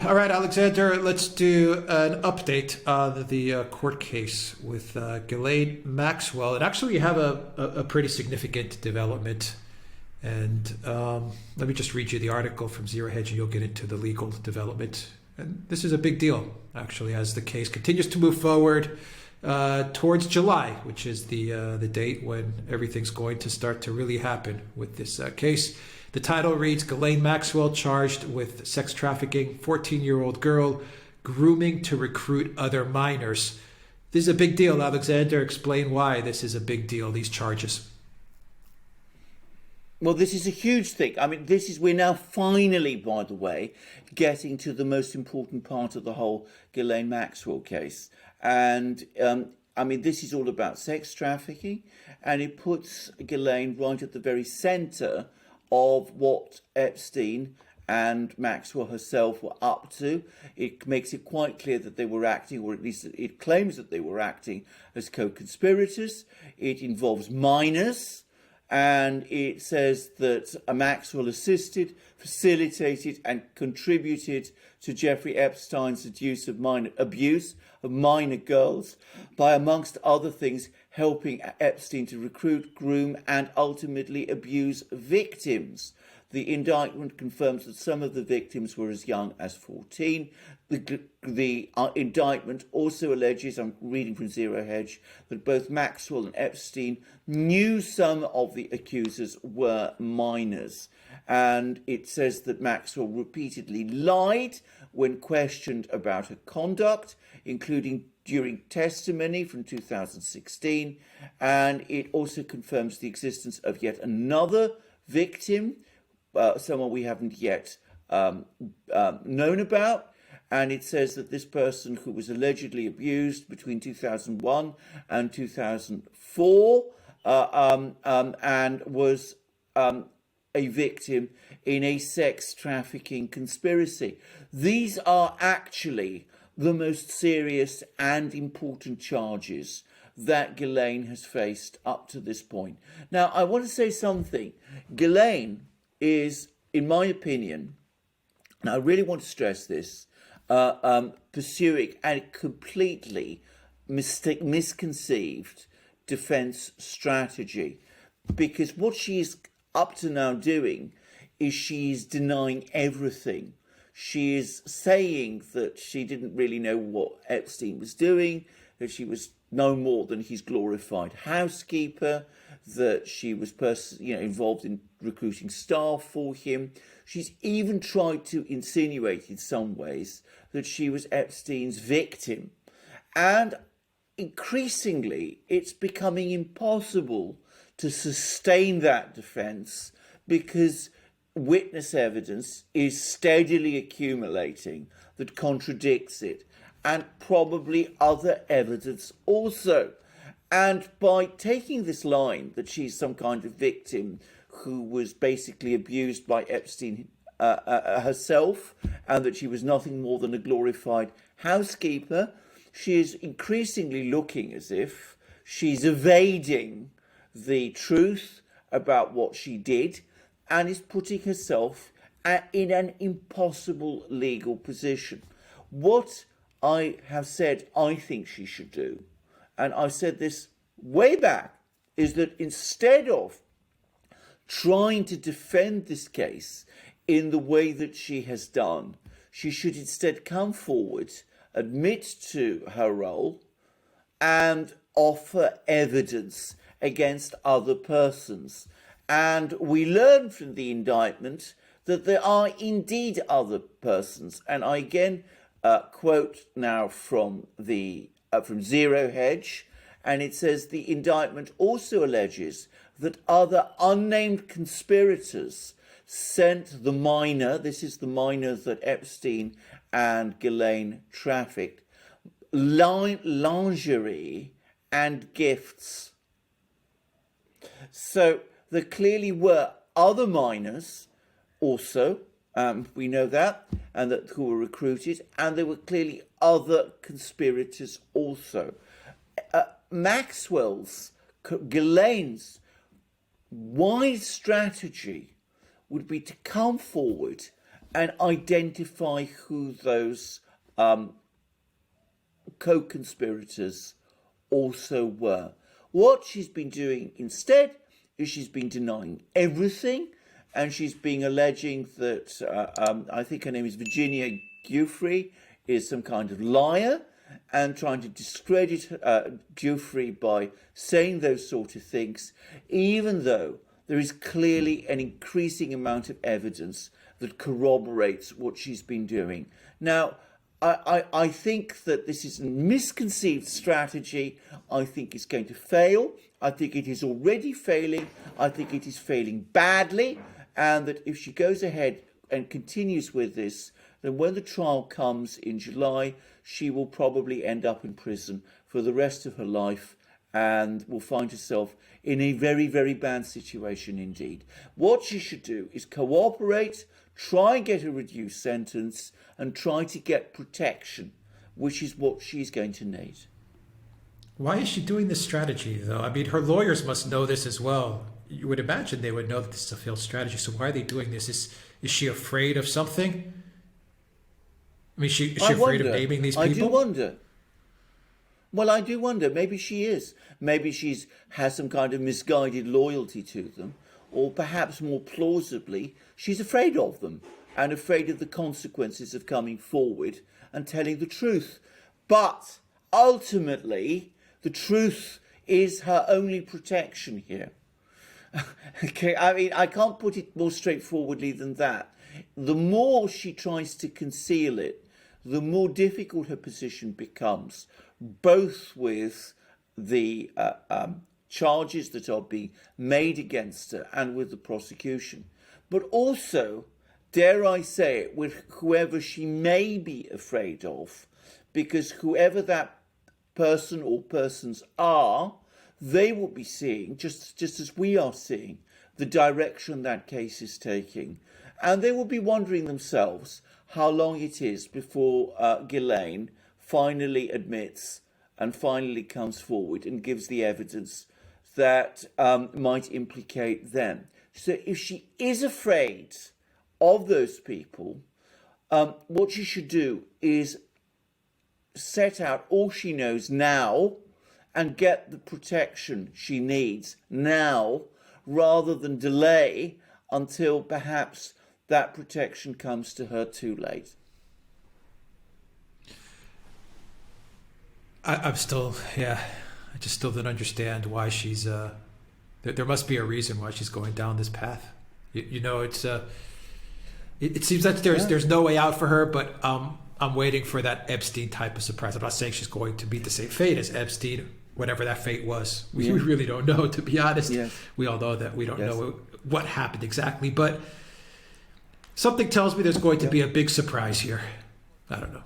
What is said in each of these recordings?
All right, Alexander, let's do an update on the court case with Ghislaine Maxwell. And actually, you have a pretty significant development. And let me just read you the article from Zero Hedge, and you'll get into the legal development. And this is a big deal, actually, as the case continues to move forward towards July, which is the date when everything's going to start to really happen with this case. The title reads, Ghislaine Maxwell charged with sex trafficking, 14-year-old girl, grooming to recruit other minors. This is a big deal. Alexander, explain why this is a big deal, these charges. Well, this is a huge thing. I mean, we're now finally, by the way, getting to the most important part of the whole Ghislaine Maxwell case. And I mean, this is all about sex trafficking, and it puts Ghislaine right at the very centre of what Epstein and Maxwell herself were up to. It makes it quite clear that they were acting, or at least it claims that they were acting as co-conspirators. It involves minors, and it says that Maxwell assisted, facilitated, and contributed to Jeffrey Epstein's abuse of minor girls by, amongst other things, helping Epstein to recruit, groom, and ultimately abuse victims. The indictment confirms that some of the victims were as young as 14. The indictment also alleges, I'm reading from Zero Hedge, that both Maxwell and Epstein knew some of the accusers were minors. And it says that Maxwell repeatedly lied when questioned about her conduct, including during testimony from 2016. And it also confirms the existence of yet another victim, someone we haven't yet known about. And it says that this person, who was allegedly abused between 2001 and 2004 and was a victim in a sex trafficking conspiracy. These are actually the most serious and important charges that Ghislaine has faced up to this point. Now, I want to say something. Ghislaine is, in my opinion, and I really want to stress this, pursuing a completely misconceived defense strategy, because what she is up to now doing is she's denying everything. She is saying that she didn't really know what Epstein was doing, that she was no more than his glorified housekeeper, that she was involved in recruiting staff for him. She's even tried to insinuate in some ways that she was Epstein's victim. And increasingly, it's becoming impossible to sustain that defence because witness evidence is steadily accumulating that contradicts it, and probably other evidence also. And by taking this line that she's some kind of victim who was basically abused by Epstein herself, and that she was nothing more than a glorified housekeeper, she is increasingly looking as if she's evading the truth about what she did, and is putting herself in an impossible legal position. What I have said I think she should do, and I said this way back, is that instead of trying to defend this case in the way that she has done, she should instead come forward, admit to her role, and offer evidence against other persons. And we learn from the indictment that there are indeed other persons. And I again quote now from Zero Hedge, and it says the indictment also alleges that other unnamed conspirators sent the minor, this is the minor that Epstein and Ghislaine trafficked, lingerie and gifts. So there clearly were other minors also, we know that, and that who were recruited, and there were clearly other conspirators also. Ghislaine's wise strategy would be to come forward and identify who those co-conspirators also were. What she's been doing instead is she's been denying everything, and she's been alleging that I think her name is Virginia Giuffre is some kind of liar, and trying to discredit Giuffre by saying those sort of things, even though there is clearly an increasing amount of evidence that corroborates what she's been doing. Now, I think that this is a misconceived strategy. I think it's going to fail. I think it is already failing. I think it is failing badly. And that if she goes ahead and continues with this, then when the trial comes in July, she will probably end up in prison for the rest of her life and will find herself in a very, very bad situation indeed. What she should do is cooperate, try and get a reduced sentence, and try to get protection, which is what she's going to need. Why is she doing this strategy, though? I mean, her lawyers must know this as well. You would imagine they would know that this is a failed strategy. So why are they doing this? Is she afraid of something? I mean, is she afraid of naming these people? I do wonder. Well, I do wonder. Maybe she is. Maybe she has some kind of misguided loyalty to them. Or perhaps more plausibly, she's afraid of them and afraid of the consequences of coming forward and telling the truth. But ultimately, the truth is her only protection here. Okay, I mean, I can't put it more straightforwardly than that. The more she tries to conceal it, the more difficult her position becomes, both with the charges that are being made against her and with the prosecution, but also, dare I say it, with whoever she may be afraid of, because whoever that person or persons are, they will be seeing, just as we are seeing, the direction that case is taking. And they will be wondering themselves how long it is before Ghislaine finally admits and finally comes forward and gives the evidence that might implicate them. So if she is afraid of those people, what she should do is set out all she knows now and get the protection she needs now, rather than delay until perhaps that protection comes to her too late. I just still don't understand why she's, there must be a reason why she's going down this path. It seems that there's no way out for her, but I'm waiting for that Epstein type of surprise. I'm not saying she's going to meet the same fate as Epstein, whatever that fate was. We really don't know, to be honest. Yes. We all know that we don't know what happened exactly, but something tells me there's going to be a big surprise here. I don't know.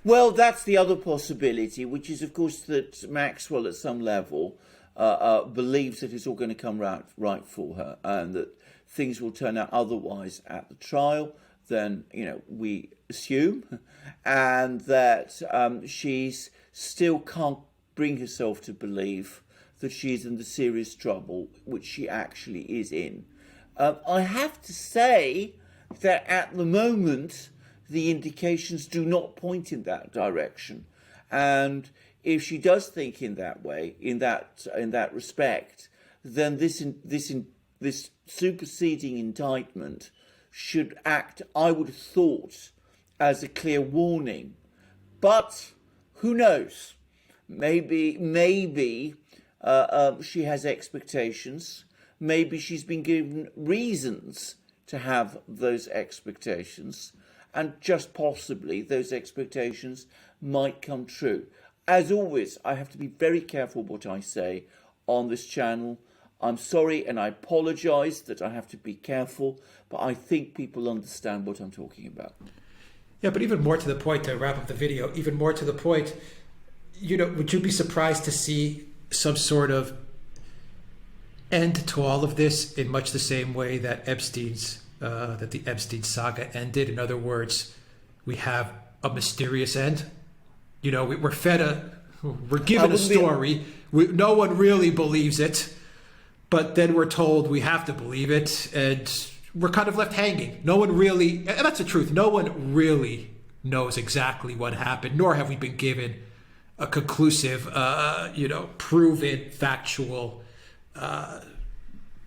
Well, that's the other possibility, which is, of course, that Maxwell at some level believes that it's all going to come right for her, and that things will turn out otherwise at the trial than, we assume, and that she's still can't bring herself to believe that she's in the serious trouble which she actually is in. I have to say that at the moment the indications do not point in that direction, and if she does think in that way, in that respect, then this superseding indictment should act, I would have thought, as a clear warning. But who knows? Maybe she has expectations. Maybe she's been given reasons to have those expectations, and just possibly those expectations might come true. As always, I have to be very careful what I say on this channel. I'm sorry and I apologise that I have to be careful, but I think people understand what I'm talking about. Yeah, but even more to the point, to wrap up the video, even more to the point, would you be surprised to see some sort of end to all of this in much the same way that the Epstein saga ended? In other words, we have a mysterious end. We're given a story. No one really believes it, but then we're told we have to believe it, and we're kind of left hanging. No one really, and that's the truth, no one really knows exactly what happened, nor have we been given a conclusive, proven, factual,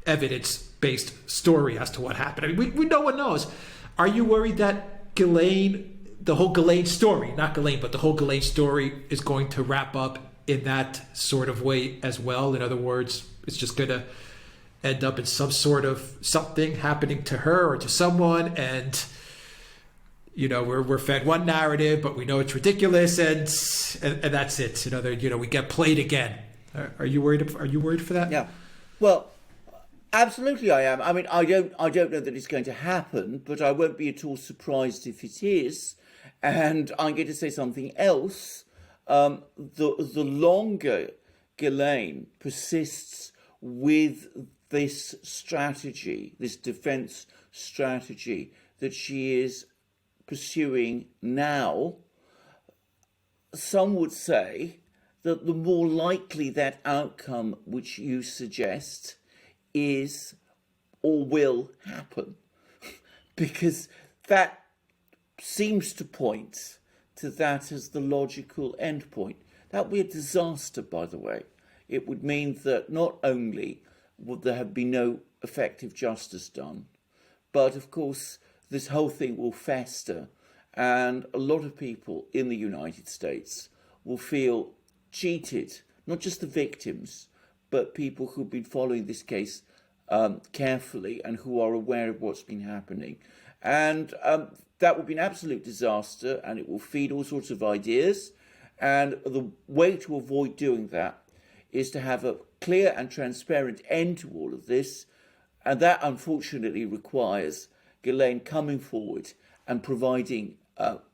evidence-based story as to what happened. I mean, we no one knows. Are you worried that the whole Ghislaine story, not Ghislaine, but the whole Ghislaine story is going to wrap up in that sort of way as well? In other words, it's just going to end up in some sort of something happening to her or to someone, and we're fed one narrative, but we know it's ridiculous, and that's it. We get played again. Are you worried? Are you worried for that? Yeah. Well, absolutely, I am. I mean, I don't know that it's going to happen, but I won't be at all surprised if it is. And I'm going to say something else. The longer Ghislaine persists with this strategy, this defense strategy that she is pursuing now, some would say that the more likely that outcome which you suggest is or will happen, because that seems to point to that as the logical endpoint. That would be a disaster, by the way. It would mean that not only would there have been no effective justice done, but of course this whole thing will fester, and a lot of people in the United States will feel cheated, not just the victims, but people who've been following this case carefully and who are aware of what's been happening. And that would be an absolute disaster, and it will feed all sorts of ideas. And the way to avoid doing that is to have a clear and transparent end to all of this. And that unfortunately requires Ghislaine coming forward and providing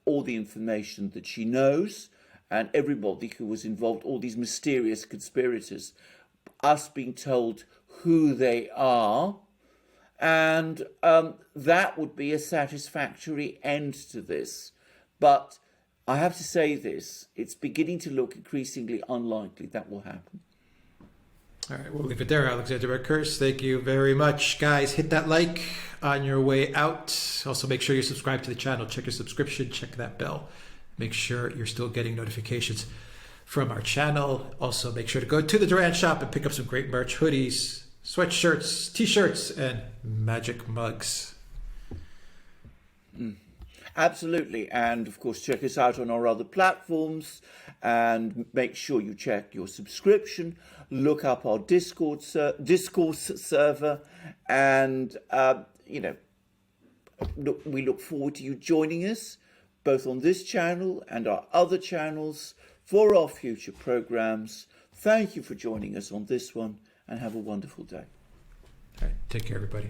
all the information that she knows, and everybody who was involved, all these mysterious conspirators, us being told who they are. And that would be a satisfactory end to this. But I have to say this, it's beginning to look increasingly unlikely that will happen. All right, we'll leave it there. Alexander Burkhurst, thank you very much. Guys, hit that like on your way out. Also, make sure you subscribe to the channel. Check your subscription. Check that bell. Make sure you're still getting notifications from our channel. Also, make sure to go to the Duran shop and pick up some great merch, hoodies, sweatshirts, t-shirts, and magic mugs. Absolutely. And of course, check us out on our other platforms, and make sure you check your subscription. Look up our discourse server, and we look forward to you joining us both on this channel and our other channels for our future programs. Thank you for joining us on this one, and have a wonderful day. All right, take care, everybody.